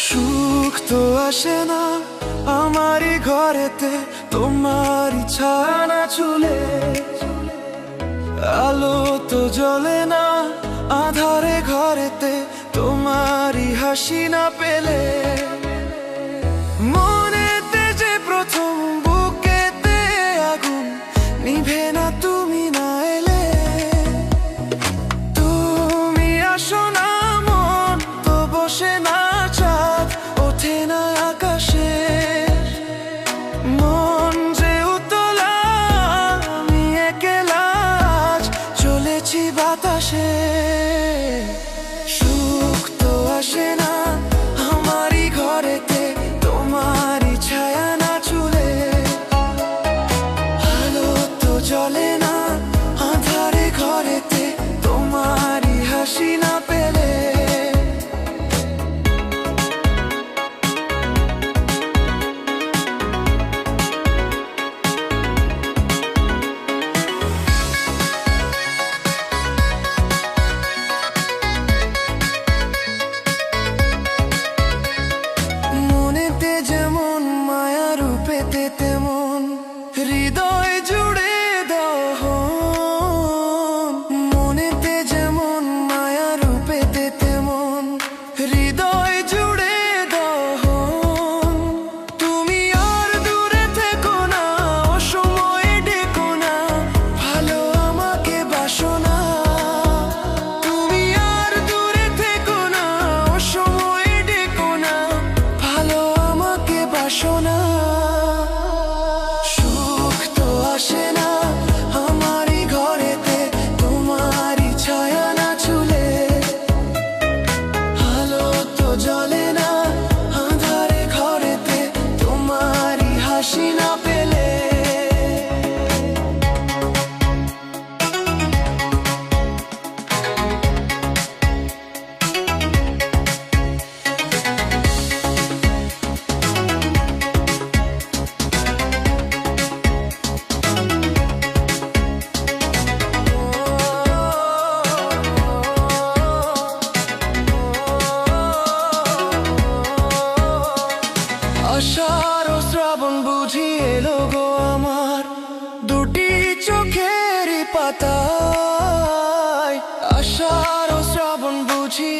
সুখ তো আসে না আমারই ঘরেতে, তোমারই ছায়া ছুলে। আলো তো জ্বলে না আধারে ঘরেতে, তোমারই হাসি না পেলে। মনেতে যে প্রথম বুকেতে আগুন নিভে না তুমি না এলে। তুমি আসো না মন তো বসে না, চাঁদ ওঠে না আকাশে। মন যে উতলা আমি একলা আজ চলেছি বাতাসে। সুখ তো আসে না আমারই ঘরেতে, তোমারই ছায়া না ছুলে। আলো তো জ্বলে না আঁধারে ঘরেতে, তোমারই হাসি না পেলে। মনেতে যেমন মায়া রূপেতে তেমন হৃদয় জুড়ে দহন। মনেতে যেমন মায়া রূপেতে তেমন হৃদয় জুড়ে দহন। তুমি আর দূরে থেকো না, অসময়ে ডেকো না, ভালো আমাকে বাসো না। তুমি আর দূরে থেকো না, অসময়ে ডেকো না, ভালো আমাকে বাসো না। সুখ তো আসে না আমারই ঘরেতে, তোমারই ছায়া না ছুলে। আলো তো জ্বলে না আঁধারে ঘরেতে, তোমারই হাসি না পেলে। আষাঢ় ও শ্রাবণ বুঝি এলো গো আমার দুটি চোখের পাতায়। আষাঢ় ও শ্রাবণ বুঝি